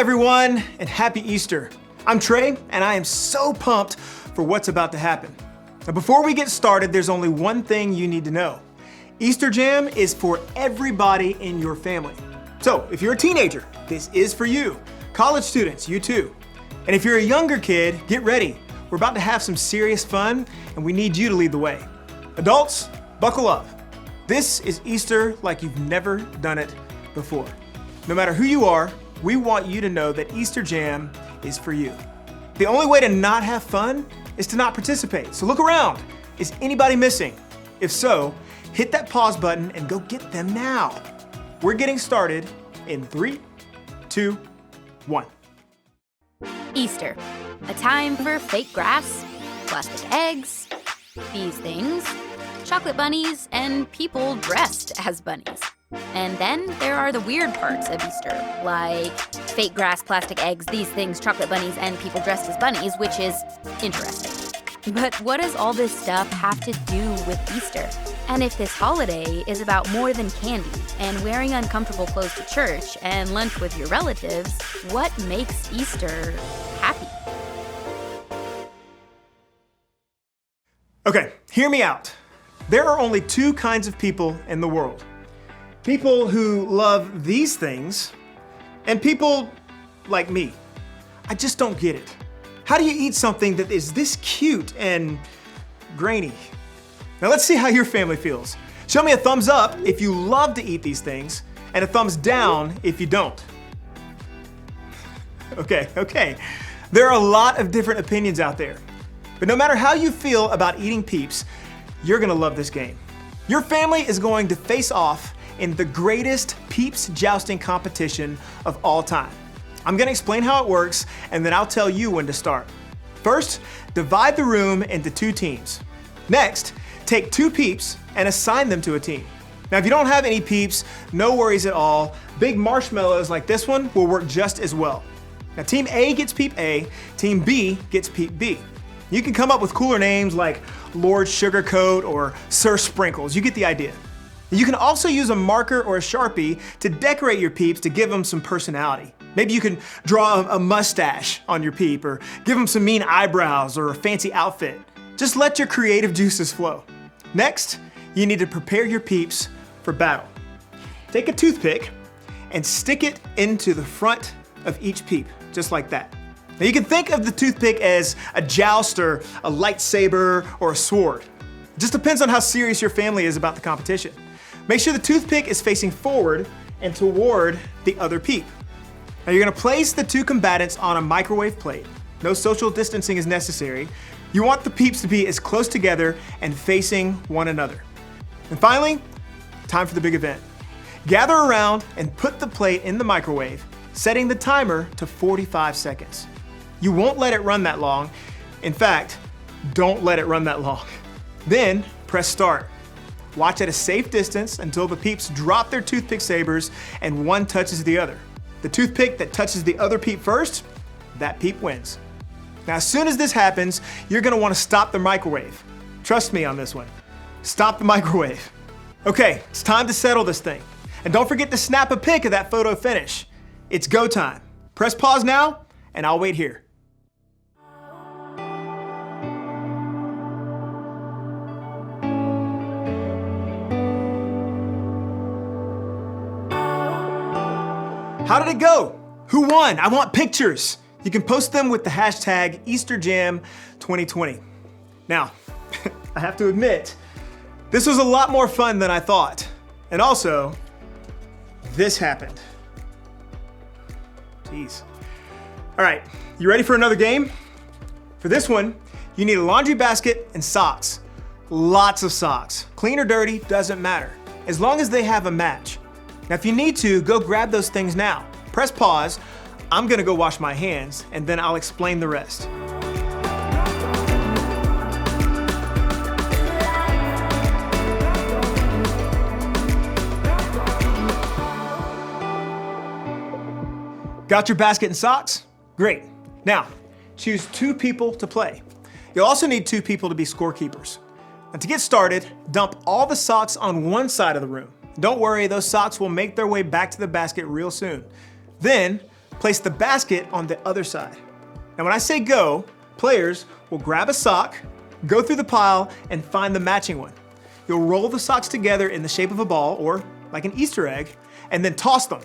everyone, and happy Easter. I'm Trey, and I am so pumped for what's about to happen. Now, before we get started, there's only one thing you need to know. Easter Jam is for everybody in your family. So, if you're a teenager, this is for you. College students, you too. And if you're a younger kid, get ready. We're about to have some serious fun, and we need you to lead the way. Adults, buckle up. This is Easter like you've never done it before. No matter who you are, we want you to know that Easter Jam is for you. The only way to not have fun is to not participate. So look around. Is anybody missing? If so, hit that pause button and go get them now. We're getting started in 3, 2, 1. Easter, a time for fake grass, plastic eggs, these things, chocolate bunnies, and people dressed as bunnies. And then there are the weird parts of Easter, like fake grass, plastic eggs, these things, chocolate bunnies, and people dressed as bunnies, which is interesting. But what does all this stuff have to do with Easter? And if this holiday is about more than candy and wearing uncomfortable clothes to church and lunch with your relatives, what makes Easter happy? Okay, hear me out. There are only two kinds of people in the world. People who love these things, and people like me. I just don't get it. How do you eat something that is this cute and grainy? Now let's see how your family feels. Show me a thumbs up if you love to eat these things, and a thumbs down if you don't. Okay. There are a lot of different opinions out there. But no matter how you feel about eating Peeps, you're gonna love this game. Your family is going to face off in the greatest Peeps jousting competition of all time. I'm gonna explain how it works, and then I'll tell you when to start. First, divide the room into 2 teams. Next, take 2 Peeps and assign them to a team. Now, if you don't have any Peeps, no worries at all. Big marshmallows like this one will work just as well. Now, Team A gets Peep A, Team B gets Peep B. You can come up with cooler names like Lord Sugarcoat or Sir Sprinkles. You get the idea. You can also use a marker or a Sharpie to decorate your Peeps to give them some personality. Maybe you can draw a mustache on your Peep, or give them some mean eyebrows or a fancy outfit. Just let your creative juices flow. Next, you need to prepare your Peeps for battle. Take a toothpick and stick it into the front of each Peep, just like that. Now you can think of the toothpick as a joust or a lightsaber or a sword. It just depends on how serious your family is about the competition. Make sure the toothpick is facing forward and toward the other Peep. Now you're gonna place the 2 combatants on a microwave plate. No social distancing is necessary. You want the Peeps to be as close together and facing one another. And finally, time for the big event. Gather around and put the plate in the microwave, setting the timer to 45 seconds. You won't let it run that long. In fact, don't let it run that long. Then press start. Watch at a safe distance until the Peeps drop their toothpick sabers and one touches the other. The toothpick that touches the other Peep first, that Peep wins. Now, as soon as this happens, you're gonna wanna stop the microwave. Trust me on this one. Stop the microwave. Okay, it's time to settle this thing. And don't forget to snap a pic of that photo finish. It's go time. Press pause now, and I'll wait here. How did it go? Who won? I want pictures. You can post them with the hashtag EasterJam2020. Now, I have to admit, this was a lot more fun than I thought. And also, this happened. Jeez. All right, you ready for another game? For this one, you need a laundry basket and socks. Lots of socks. Clean or dirty, doesn't matter, as long as they have a match. Now, if you need to, go grab those things now. Press pause. I'm gonna go wash my hands, and then I'll explain the rest. Got your basket and socks? Great. Now, choose 2 people to play. You'll also need 2 people to be scorekeepers. Now, to get started, dump all the socks on one side of the room. Don't worry, those socks will make their way back to the basket real soon. Then, place the basket on the other side. Now when I say go, players will grab a sock, go through the pile, and find the matching one. You'll roll the socks together in the shape of a ball, or like an Easter egg, and then toss them.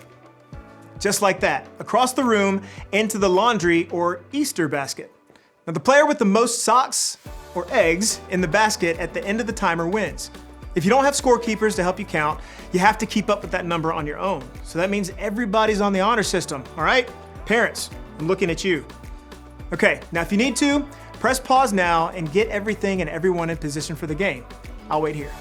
Just like that, across the room into the laundry or Easter basket. Now the player with the most socks or eggs in the basket at the end of the timer wins. If you don't have scorekeepers to help you count, you have to keep up with that number on your own. So that means everybody's on the honor system, all right? Parents, I'm looking at you. Okay, now if you need to, press pause now and get everything and everyone in position for the game. I'll wait here.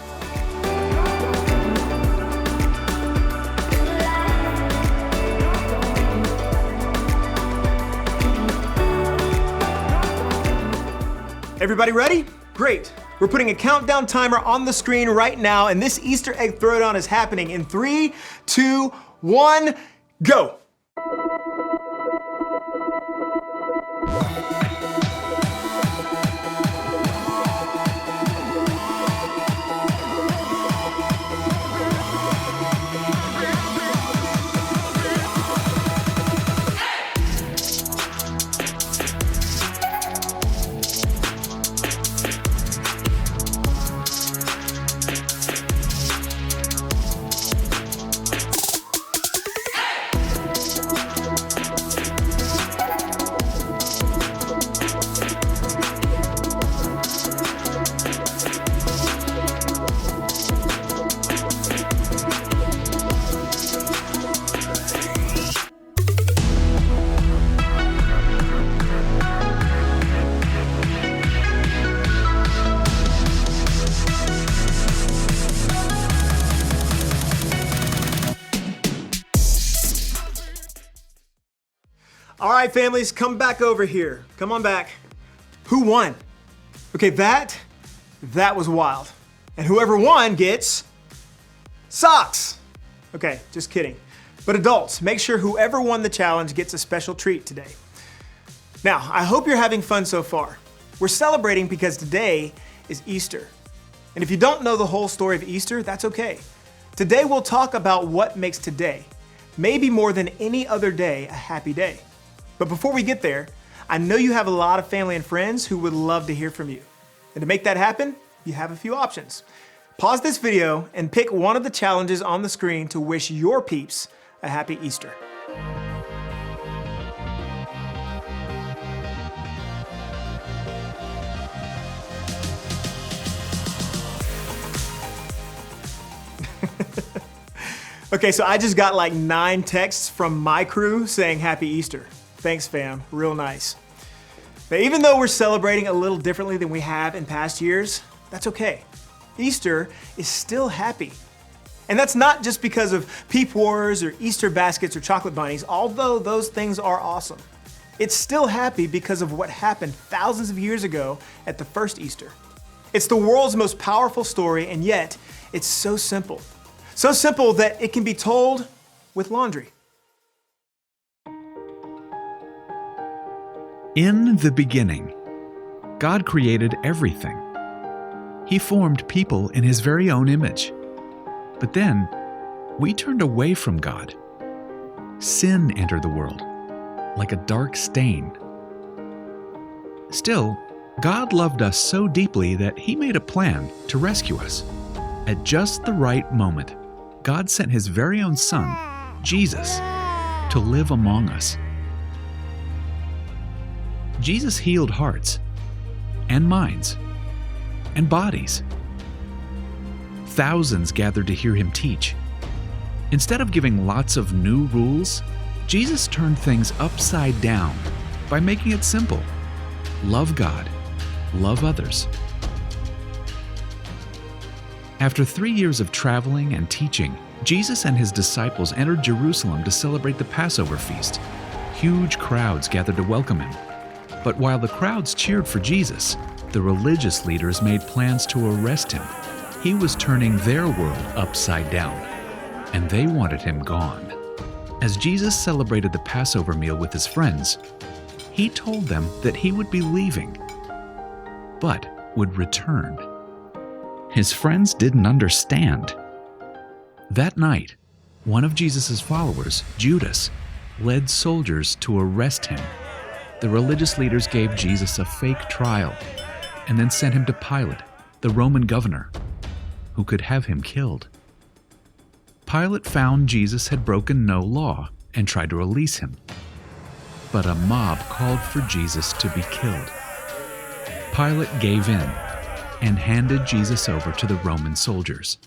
Everybody ready? Great. We're putting a countdown timer on the screen right now, and this Easter egg throwdown is happening in 3, 2, 1, go. All right, families, come back over here. Come on back. Who won? Okay, that was wild. And whoever won gets socks. Okay, just kidding. But adults, make sure whoever won the challenge gets a special treat today. Now, I hope you're having fun so far. We're celebrating because today is Easter. And if you don't know the whole story of Easter, that's okay. Today we'll talk about what makes today, maybe more than any other day, a happy day. But before we get there, I know you have a lot of family and friends who would love to hear from you. And to make that happen, you have a few options. Pause this video and pick one of the challenges on the screen to wish your peeps a happy Easter. Okay, so I just got like 9 texts from my crew saying happy Easter. Thanks, fam. Real nice. Now, even though we're celebrating a little differently than we have in past years, that's okay. Easter is still happy. And that's not just because of peep wars or Easter baskets or chocolate bunnies, although those things are awesome. It's still happy because of what happened thousands of years ago at the first Easter. It's the world's most powerful story, and yet it's so simple. So simple that it can be told with laundry. In the beginning, God created everything. He formed people in His very own image. But then, we turned away from God. Sin entered the world, like a dark stain. Still, God loved us so deeply that He made a plan to rescue us. At just the right moment, God sent His very own Son, Jesus, to live among us. Jesus healed hearts and minds and bodies. Thousands gathered to hear Him teach. Instead of giving lots of new rules, Jesus turned things upside down by making it simple. Love God, love others. After 3 years of traveling and teaching, Jesus and His disciples entered Jerusalem to celebrate the Passover feast. Huge crowds gathered to welcome Him. But while the crowds cheered for Jesus, the religious leaders made plans to arrest Him. He was turning their world upside down, and they wanted Him gone. As Jesus celebrated the Passover meal with His friends, He told them that He would be leaving, but would return. His friends didn't understand. That night, one of Jesus' followers, Judas, led soldiers to arrest him. The religious leaders gave Jesus a fake trial and then sent him to Pilate, the Roman governor, who could have him killed. Pilate found Jesus had broken no law and tried to release him. But a mob called for Jesus to be killed. Pilate gave in and handed Jesus over to the Roman soldiers.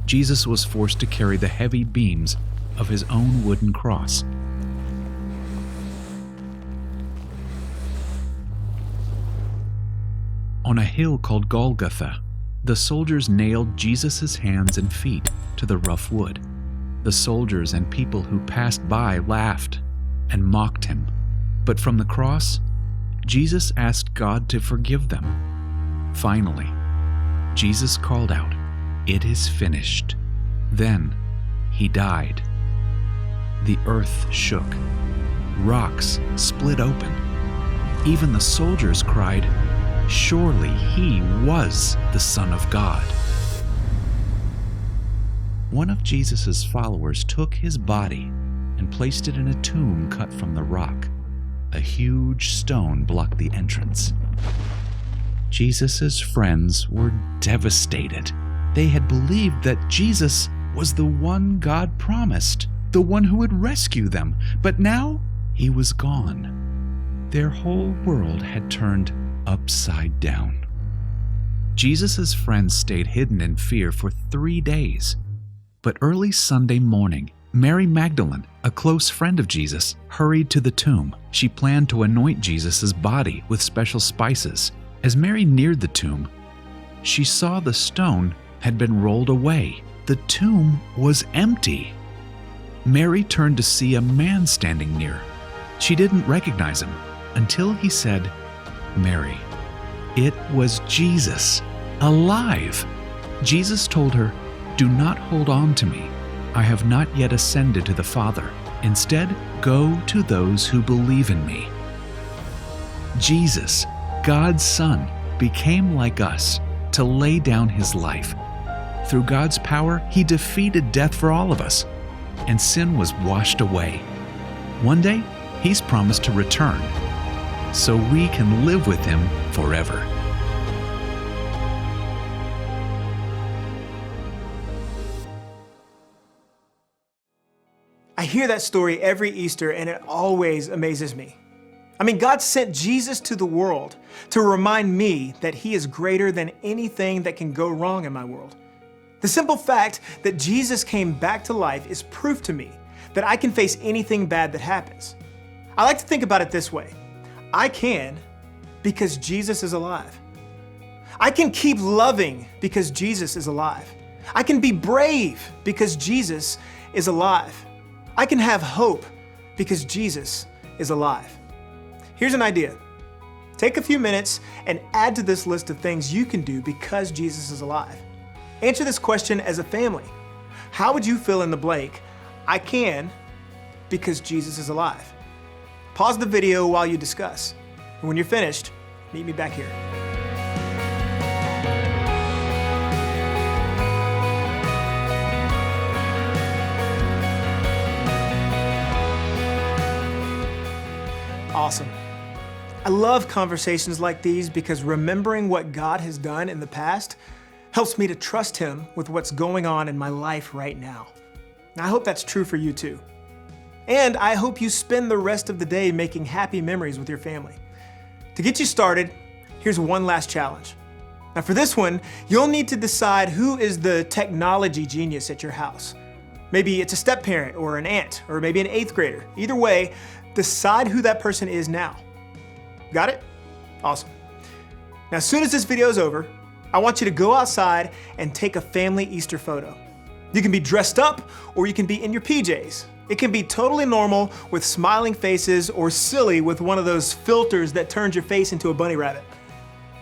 Jesus was forced to carry the heavy beams of his own wooden cross. On a hill called Golgotha, the soldiers nailed Jesus' hands and feet to the rough wood. The soldiers and people who passed by laughed and mocked him. But from the cross, Jesus asked God to forgive them. Finally, Jesus called out, "It is finished." Then he died. The earth shook. Rocks split open. Even the soldiers cried, "Surely he was the Son of God." One of Jesus' followers took his body and placed it in a tomb cut from the rock. A huge stone blocked the entrance. Jesus' friends were devastated. They had believed that Jesus was the one God promised, the one who would rescue them, but now he was gone. Their whole world had turned upside down. Jesus' friends stayed hidden in fear for 3 days. But early Sunday morning, Mary Magdalene, a close friend of Jesus, hurried to the tomb. She planned to anoint Jesus' body with special spices. As Mary neared the tomb, she saw the stone had been rolled away. The tomb was empty. Mary turned to see a man standing near. She didn't recognize him until he said, "Mary." It was Jesus, alive. Jesus told her, "Do not hold on to me. I have not yet ascended to the Father. Instead, go to those who believe in me." Jesus, God's Son, became like us to lay down his life. Through God's power, he defeated death for all of us, and sin was washed away. One day, he's promised to return, so we can live with him forever. I hear that story every Easter and it always amazes me. I mean, God sent Jesus to the world to remind me that he is greater than anything that can go wrong in my world. The simple fact that Jesus came back to life is proof to me that I can face anything bad that happens. I like to think about it this way. I can because Jesus is alive. I can keep loving because Jesus is alive. I can be brave because Jesus is alive. I can have hope because Jesus is alive. Here's an idea. Take a few minutes and add to this list of things you can do because Jesus is alive. Answer this question as a family. How would you fill in the blank? I can because Jesus is alive. Pause the video while you discuss. And when you're finished, meet me back here. Awesome. I love conversations like these because remembering what God has done in the past helps me to trust him with what's going on in my life right now. And I hope that's true for you too. And I hope you spend the rest of the day making happy memories with your family. To get you started, here's one last challenge. Now for this one, you'll need to decide who is the technology genius at your house. Maybe it's a step-parent or an aunt, or maybe an 8th grader. Either way, decide who that person is now. Got it? Awesome. Now, as soon as this video is over, I want you to go outside and take a family Easter photo. You can be dressed up or you can be in your PJs. It can be totally normal with smiling faces or silly with one of those filters that turns your face into a bunny rabbit.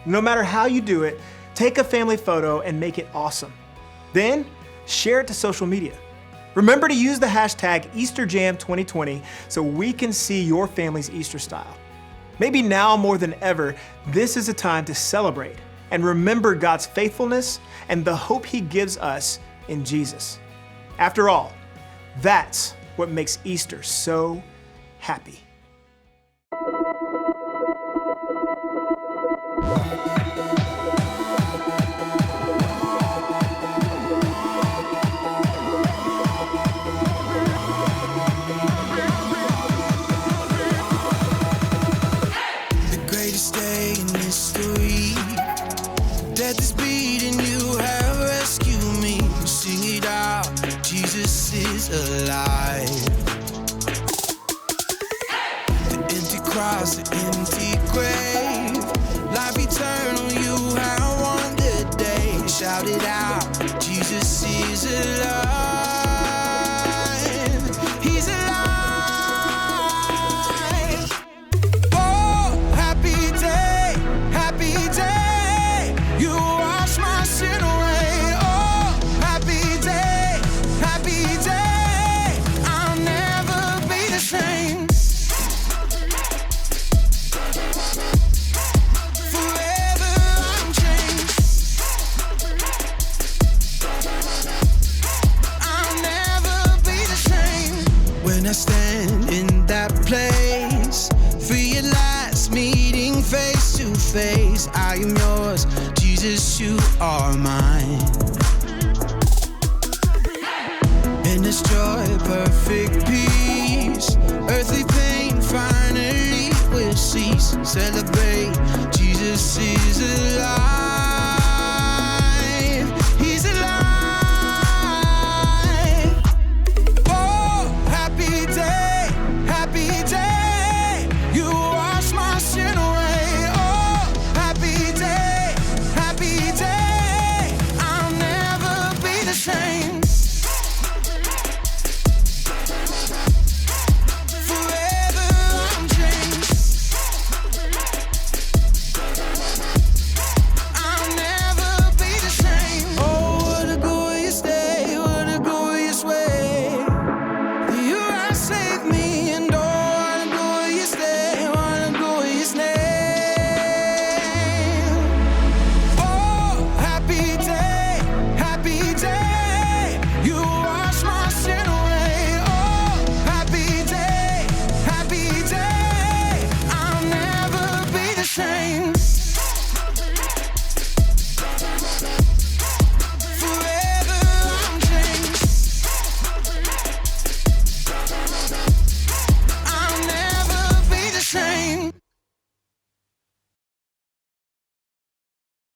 No matter how you do it, take a family photo and make it awesome. Then share it to social media. Remember to use the hashtag EasterJam2020 so we can see your family's Easter style. Maybe now more than ever, this is a time to celebrate and remember God's faithfulness and the hope he gives us in Jesus. After all, that's what makes Easter so happy. The greatest day in history. Death is beating, you have rescued me. Sing it out, Jesus is alive. The empty cross, the empty grave, life eternal, you have won the day. Shout it out, Jesus is alive. He's alive. Oh, happy day, happy day. You wash my sin away. Oh, happy day, happy day. I'll never be the same. Forever I'm changed. I'll never be the same. When I stand in that place, realize meeting face to face. I am yours, Jesus, you are mine. In this joy, perfect peace, earthly pain finally will cease. Celebrate